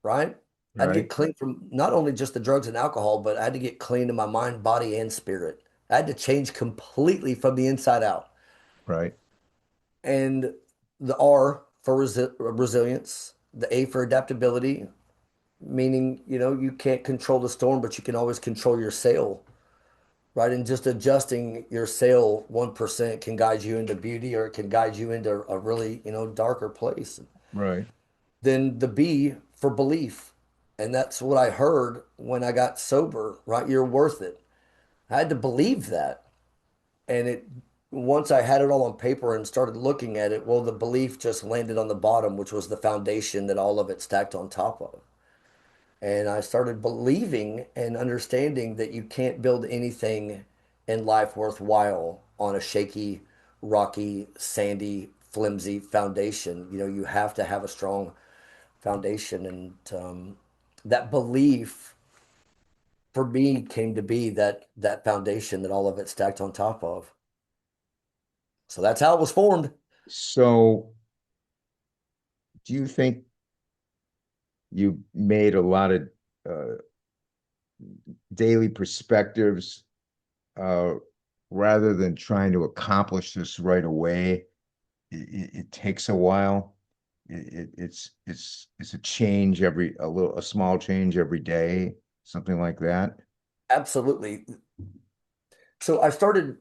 right? I had to get Right. clean from not only just the drugs and alcohol, but I had to get clean in my mind, body, and spirit. I had to change completely from the inside out. Right. And the R for resilience, the A for adaptability, meaning, you can't control the storm, but you can always control your sail, right? And just adjusting your sail 1% can guide you into beauty, or it can guide you into a really, darker place. Right. Then the B for belief. And that's what I heard when I got sober, right? You're worth it. I had to believe that. And once I had it all on paper and started looking at it, well, the belief just landed on the bottom, which was the foundation that all of it stacked on top of. And I started believing and understanding that you can't build anything in life worthwhile on a shaky, rocky, sandy, flimsy foundation. You have to have a strong foundation. And that belief for me came to be that foundation that all of it stacked on top of. So that's how it was formed. So, do you think you made a lot of uh, daily perspectives uh, rather than trying to accomplish this right away? It takes a while. It's a change a small change every day, something like that. Absolutely. So I started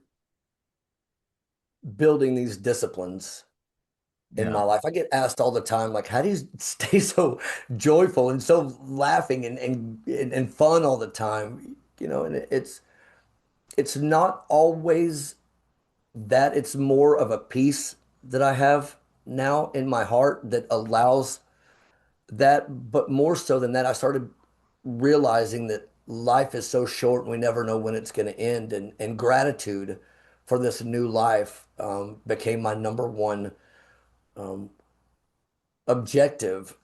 building these disciplines in Yeah, my life. I get asked all the time, like, how do you stay so joyful and so laughing and fun all the time? And it's not always that. It's more of a peace that I have now in my heart that allows that. But more so than that, I started realizing that life is so short and we never know when it's going to end. And gratitude for this new life became my number one um, objective,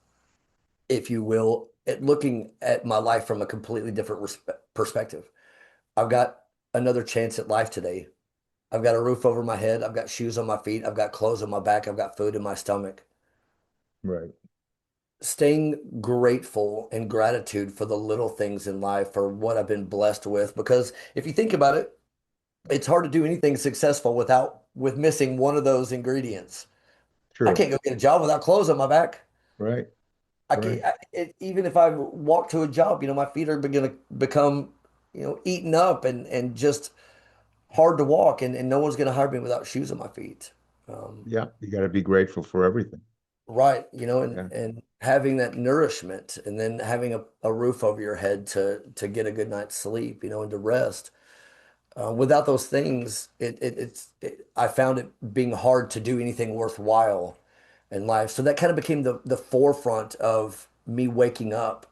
if you will, at looking at my life from a completely different perspective. I've got another chance at life today. I've got a roof over my head. I've got shoes on my feet. I've got clothes on my back. I've got food in my stomach. right. Staying grateful and gratitude for the little things in life, for what I've been blessed with. Because if you think about it, it's hard to do anything successful with missing one of those ingredients. I True. can't go get a job without clothes on my back. Right. I Right. can't, even if I walk to a job, my feet are going to become, eaten up and just hard to walk, and no one's going to hire me without shoes on my feet. Um, Yeah. You got to be grateful for everything. right, and Yeah. and having that nourishment, and then having a roof over your head to get a good night's sleep, and to rest. Without those things, I found it being hard to do anything worthwhile in life. So that kind of became the forefront of me waking up.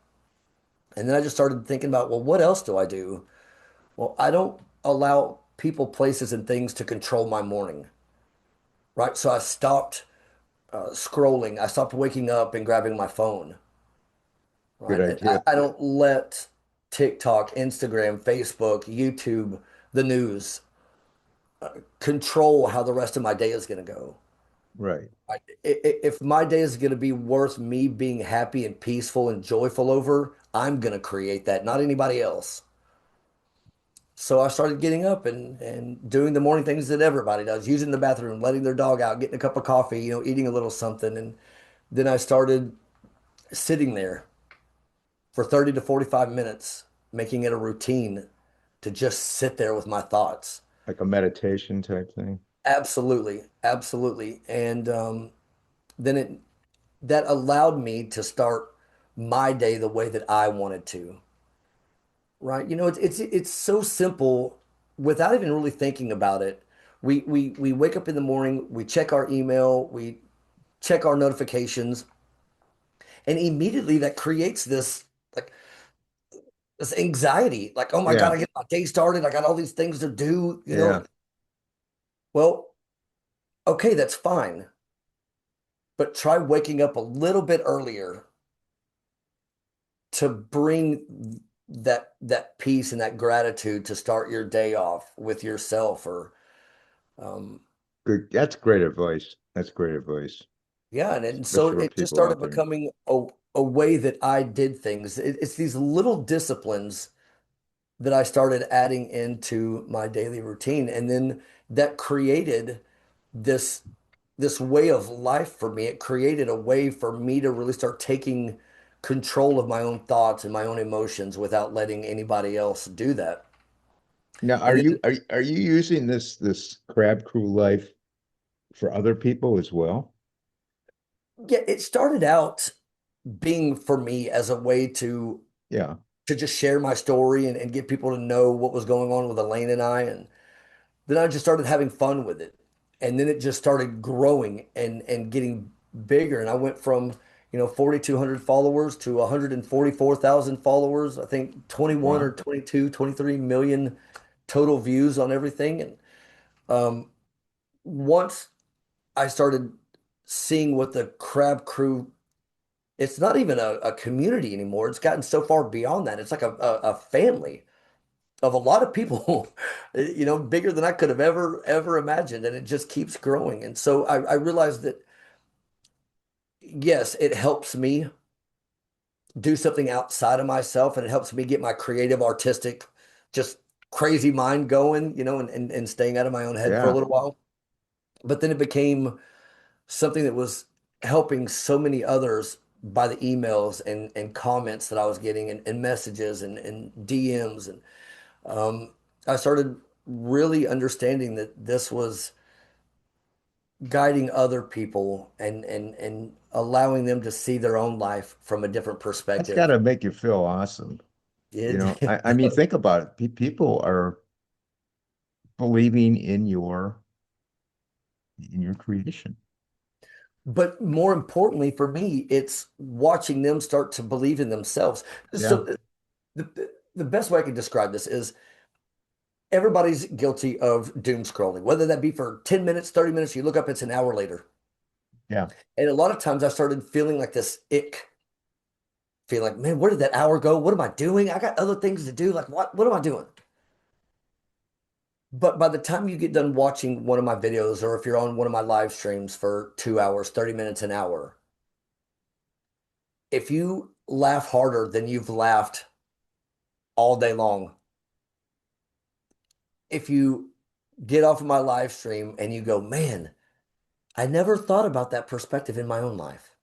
And then I just started thinking about, well, what else do I do? Well, I don't allow people, places, and things to control my morning, right? So I stopped scrolling. I stopped waking up and grabbing my phone, Good right? And I, idea. I don't let TikTok, Instagram, Facebook, YouTube, the news control how the rest of my day is going to go. Right. Right? If my day is going to be worth me being happy and peaceful and joyful over, I'm going to create that, not anybody else. So I started getting up and doing the morning things that everybody does, using the bathroom, letting their dog out, getting a cup of coffee, eating a little something. And then I started sitting there for 30 to 45 minutes, making it a routine to just sit there with my thoughts. Like a meditation type thing. Absolutely, absolutely. And then that allowed me to start my day the way that I wanted to. Right? It's so simple without even really thinking about it. We wake up in the morning, we check our email, we check our notifications, and immediately that creates like this anxiety. Like, oh my God, Yeah. I get my day started. I got all these things to do. Yeah. Well, okay, that's fine. But try waking up a little bit earlier to bring that peace and that gratitude to start your day off with yourself. Or um Good. That's great advice. That's great advice, yeah, and so especially for it just people started out there. becoming a way that I did things. It's these little disciplines that I started adding into my daily routine, and then that created this this way of life for me. It created a way for me to really start taking control of my own thoughts and my own emotions without letting anybody else do that. Now, And then, are you using this crab crew life for other people as well? yeah, it started out being for me as a way Yeah. to just share my story and get people to know what was going on with Elaine and I. And then I just started having fun with it. And then it just started growing and getting bigger. And I went from, 4,200 followers to 144,000 followers. I think 21 or Wow. 22, 23 million total views on everything. And once I started seeing what the Crab Crew It's not even a community anymore. It's gotten so far beyond that. It's like a family of a lot of people, bigger than I could have ever imagined. And it just keeps growing. And so I realized that, yes, it helps me do something outside of myself and it helps me get my creative, artistic, just crazy mind going, and staying out of my own head for a Yeah. little while. But then it became something that was helping so many others by the emails and comments that I was getting and messages and DMs. And I started really understanding that this was guiding other people and allowing them to see their own life from a different That's got perspective. to make you feel awesome. You It, know, I mean, think about it. People are believing in your creation. but more importantly for me, it's watching them start to believe in themselves. Yeah. So the best way I can describe this is everybody's guilty of doom scrolling, whether that be for 10 minutes, 30 minutes, you look up, it's an hour later. Yeah. And a lot of times I started feeling like this ick, feeling like, man, where did that hour go? What am I doing? I got other things to do. Like, what am I doing? But by the time you get done watching one of my videos, or if you're on one of my live streams for 2 hours, 30 minutes, an hour, if you laugh harder than you've laughed all day long, if you get off of my live stream and you go, man, I never thought about that perspective in my own life.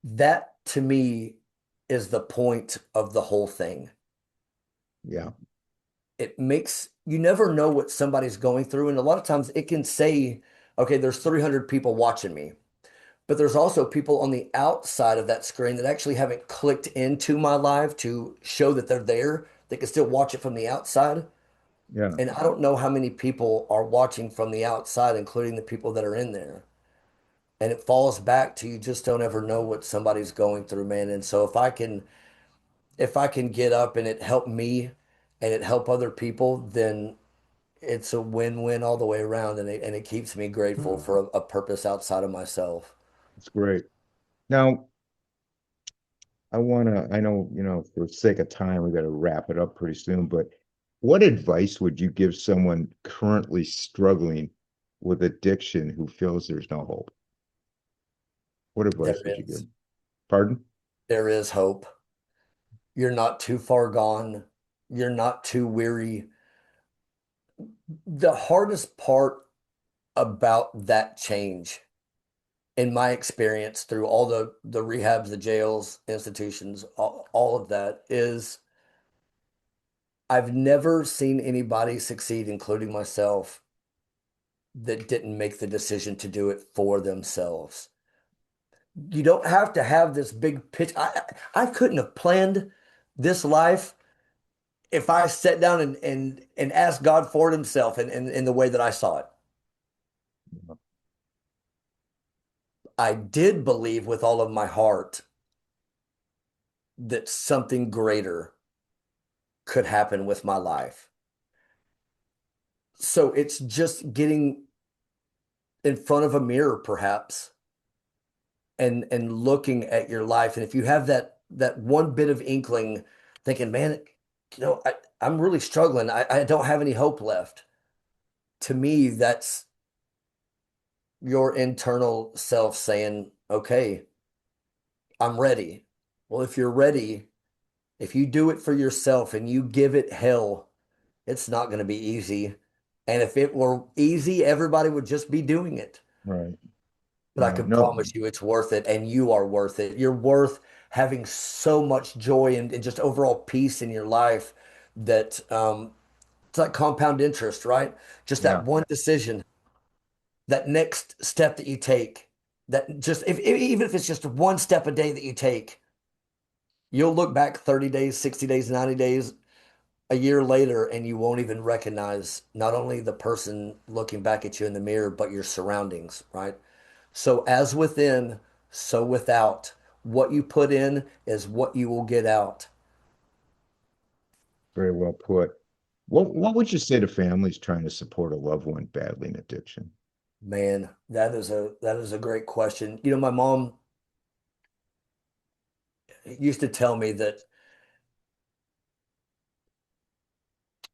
That to me is the point of the whole thing. Yeah. It makes you never know what somebody's going through. And a lot of times it can say, okay, there's 300 people watching me, but there's also people on the outside of that screen that actually haven't clicked into my live to show that they're there. They can still watch it from the outside. Yeah. And I don't know how many people are watching from the outside, including the people that are in there. And it falls back to you just don't ever know what somebody's going through, man. And so if I can get up and it help me and it help other people, then it's a win-win all the way around. And it keeps me grateful for a purpose outside of myself. It's great. Now, I know, for sake of time, we got to wrap it up pretty soon, but what advice would you give someone currently struggling with addiction who feels there's no hope? What There advice would you give? is. Pardon? There is hope. You're not too far gone. You're not too weary. The hardest part about that change, in my experience through all the rehabs, the jails, institutions, all of that, is I've never seen anybody succeed, including myself, that didn't make the decision to do it for themselves. You don't have to have this big pitch. I couldn't have planned this life if I sat down and asked God for it himself in the way that I saw it. I did believe with all of my heart that something greater could happen with my life. So it's just getting in front of a mirror, perhaps, and looking at your life. And if you have that one bit of inkling, thinking, man, I'm really struggling. I don't have any hope left. To me, that's your internal self saying, okay, I'm ready. Well, if you're ready, if you do it for yourself and you give it hell, it's not going to be easy. And if it were easy, everybody would just be doing it. Right. But I Yeah. can No. promise you it's worth it, and you are worth it. You're worth having so much joy and just overall peace in your life that it's like compound interest, right? Just that Yeah. one decision, that next step that you take, that just even if it's just one step a day that you take, you'll look back 30 days, 60 days, 90 days, a year later, and you won't even recognize not only the person looking back at you in the mirror, but your surroundings, right? So as within, so without. What you put in is what you will get out. Very well put. What would you say to families trying to support a loved one battling addiction? Man, that is a great question. My mom used to tell me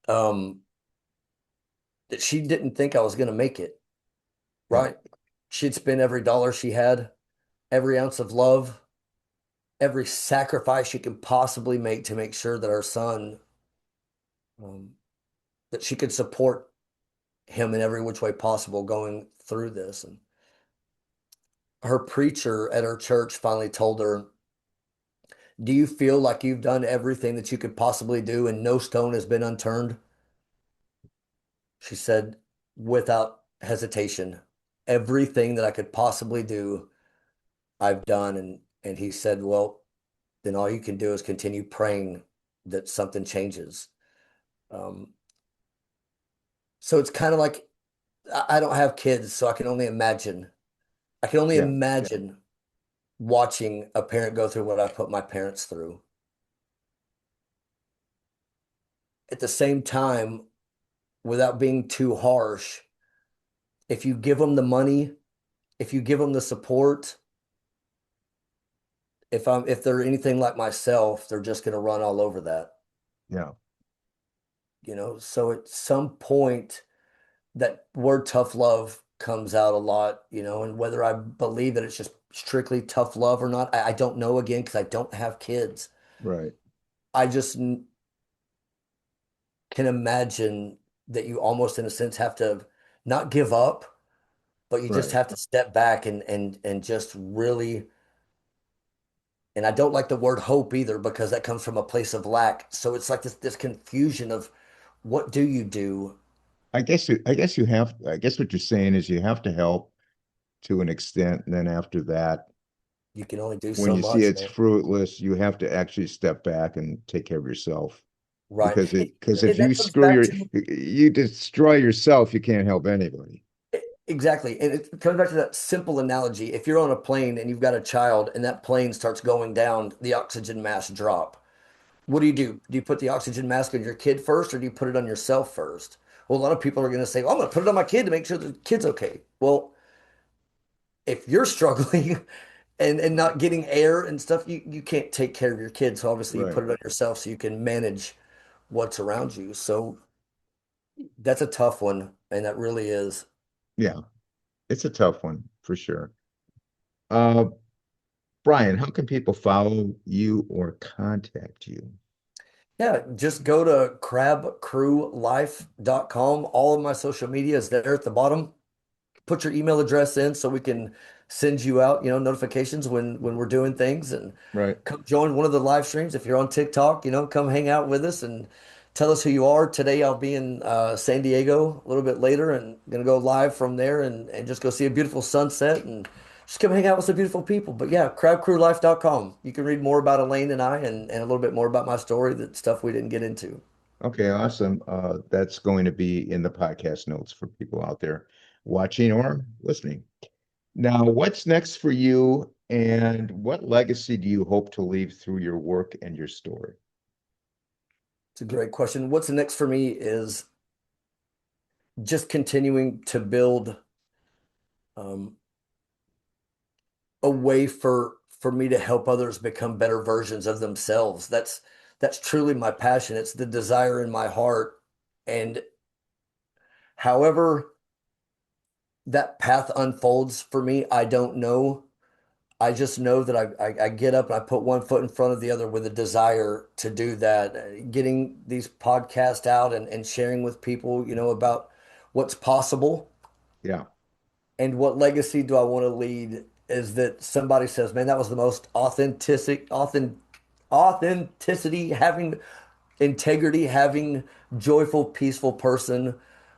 um, that she didn't think I was going to make it, Yeah. right? She'd spend every dollar she had, every ounce of love, every sacrifice she could possibly make to make sure that our son, um, that she could support him in every which way possible going through this. And her preacher at her church finally told her, "Do you feel like you've done everything that you could possibly do and no stone has been unturned?" She said, without hesitation, "Everything that I could possibly do, I've done." And he said, "Well, then all you can do is continue praying that something changes." Um, so it's kind of like I don't have kids, so I can only imagine. I can only Yeah. imagine watching a parent go through what I put my parents through. At the same time, without being too harsh, if you give them the money, if you give them the support, if they're anything like myself, they're just going to run all over that, Yeah. you know? So at some point, that word tough love comes out a lot, you know, and whether I believe that it's just strictly tough love or not, I don't know again because I don't have kids. Right. I just can imagine that you almost, in a sense, have to not give up, but you just Right. have to step back and just really. And I don't like the word hope either because that comes from a place of lack. So it's like this confusion of what do you do? I guess what you're saying is you have to help to an extent, and then after that, You can only do when so you see much, it's man. fruitless, you have to actually step back and take care of yourself. Right. Because if And you that comes screw back your to you destroy yourself, you can't help anybody. exactly. And it comes back to that simple analogy. If you're on a plane and you've got a child and that plane starts going down, the oxygen mask drop. What do you do? Do you put the oxygen mask on your kid first or do you put it on yourself first? Well, a lot of people are going to say, "Oh, I'm going to put it on my kid to make sure the kid's okay." Well, if you're struggling and not getting air and stuff, you can't take care of your kids. So obviously you Right. put it on yourself so you can manage what's around you. So that's a tough one, and that really is. Yeah. It's a tough one for sure. Uh, Brian, how can people follow you or contact you? Yeah, just go to crabcrewlife.com. All of my social media is there at the bottom. Put your email address in so we can send you out, you know, notifications when we're doing things and Right. come join one of the live streams. If you're on TikTok, you know, come hang out with us and tell us who you are. Today I'll be in San Diego a little bit later and gonna go live from there and just go see a beautiful sunset and just come hang out with some beautiful people. But yeah, crabcrewlife.com. You can read more about Elaine and I and a little bit more about my story, that stuff we didn't get into. Okay, awesome. That's going to be in the podcast notes for people out there watching or listening. Now, what's next for you, and what legacy do you hope to leave through your work and your story? It's a great question. What's next for me is just continuing to build um, a way for me to help others become better versions of themselves. That's truly my passion. It's the desire in my heart. And however that path unfolds for me, I don't know. I just know that I get up and I put one foot in front of the other with a desire to do that. Getting these podcasts out and sharing with people, you know, about what's possible Yeah, and what legacy do I want to lead is that somebody says, man, that was the most authenticity, having integrity, having joyful, peaceful person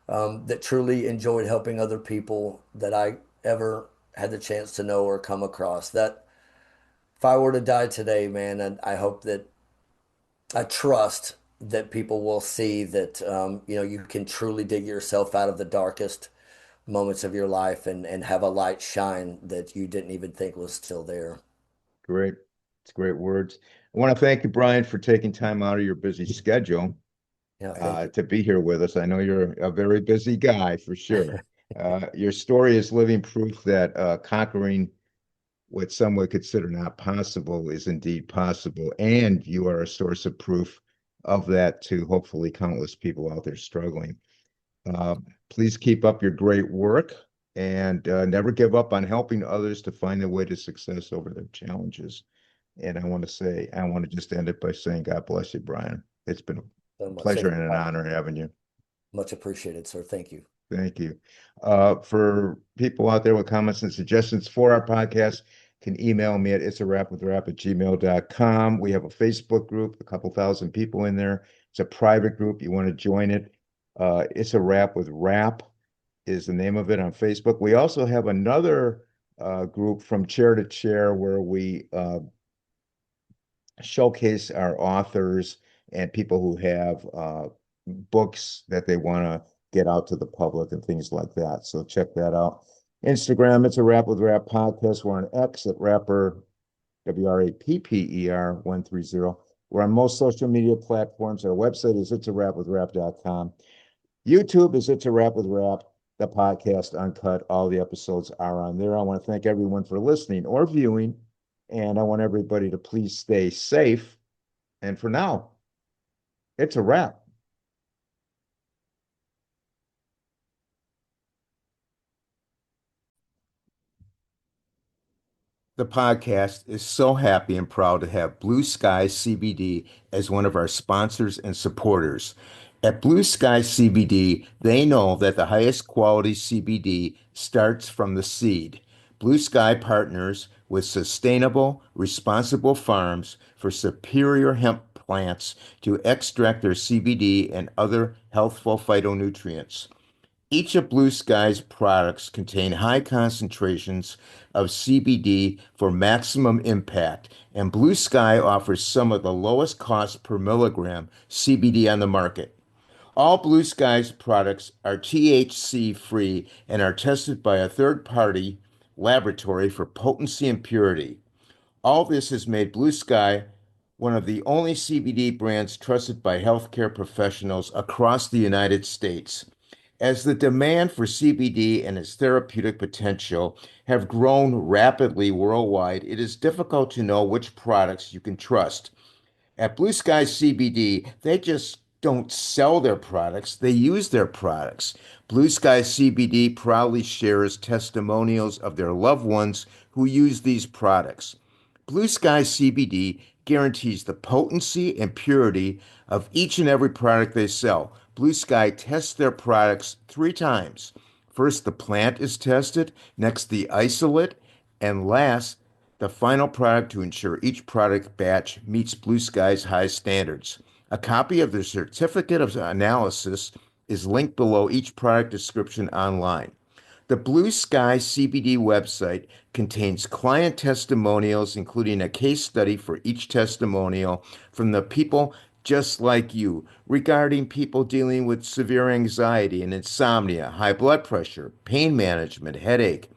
that truly enjoyed helping other people that I ever had the chance to know or come across. That if I were to die today, man, and I hope that I trust that people will see that you know, you can truly dig yourself out of the darkest moments of your life and have a light shine that you didn't even think was still there. great. It's great words. I want to thank you, Brian, for taking time out of your busy schedule Yeah, thank you. to be here with us. I know you're a very busy guy for sure. Your story is living proof that conquering what some would consider not possible is indeed possible. And you are a source of proof of that to hopefully countless people out there struggling. Uh, Please keep up your great work and never give up on helping others to find their way to success over their challenges. And I want to just end it by saying, God bless you, Bryan. It's been So a much. pleasure Thank and you, an Pat. honor having you. Much appreciated, sir. Thank you. Thank you. For people out there with comments and suggestions for our podcast, can email me at itsarapwithrap@gmail.com. We have a Facebook group, a couple thousand people in there. It's a private group. You want to join it. It's a Rap with Rap is the name of it on Facebook. We also have another group from chair to chair where we showcase our authors and people who have books that they want to get out to the public and things like that. So check that out. Instagram, it's a Rap with Rap podcast. We're on X at Rapper, WRAPPER 130. We're on most social media platforms. Our website is it's a rap with rap.com. YouTube is It's a Rap with Rap. The podcast uncut. All the episodes are on there. I want to thank everyone for listening or viewing, and I want everybody to please stay safe. And for now, it's a wrap. The podcast is so happy and proud to have Blue Sky CBD as one of our sponsors and supporters. At Blue Sky CBD, they know that the highest quality CBD starts from the seed. Blue Sky partners with sustainable, responsible farms for superior hemp plants to extract their CBD and other healthful phytonutrients. Each of Blue Sky's products contain high concentrations of CBD for maximum impact, and Blue Sky offers some of the lowest cost per milligram CBD on the market. All Blue Sky's products are THC free and are tested by a third party laboratory for potency and purity. All this has made Blue Sky one of the only CBD brands trusted by healthcare professionals across the United States. As the demand for CBD and its therapeutic potential have grown rapidly worldwide, it is difficult to know which products you can trust. At Blue Sky CBD, they just don't sell their products, they use their products. Blue Sky CBD proudly shares testimonials of their loved ones who use these products. Blue Sky CBD guarantees the potency and purity of each and every product they sell. Blue Sky tests their products 3 times. First, the plant is tested, next, the isolate, and last, the final product to ensure each product batch meets Blue Sky's high standards. A copy of the certificate of analysis is linked below each product description online. The Blue Sky CBD website contains client testimonials, including a case study for each testimonial from the people just like you regarding people dealing with severe anxiety and insomnia, high blood pressure, pain management, headache,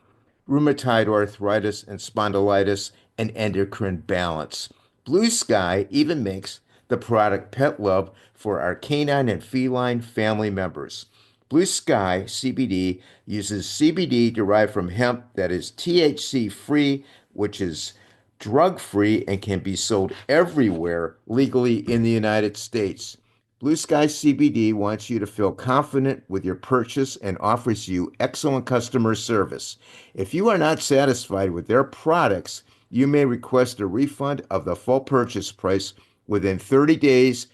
rheumatoid arthritis and spondylitis, and endocrine balance. Blue Sky even makes the product Pet Love for our canine and feline family members. Blue Sky CBD uses CBD derived from hemp that is THC free, which is drug free and can be sold everywhere legally in the United States. Blue Sky CBD wants you to feel confident with your purchase and offers you excellent customer service. If you are not satisfied with their products, you may request a refund of the full purchase price within 30 days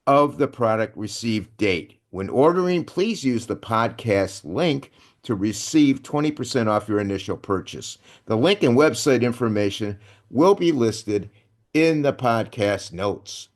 of the product received date. When ordering, please use the podcast link to receive 20% off your initial purchase. The link and website information will be listed in the podcast notes.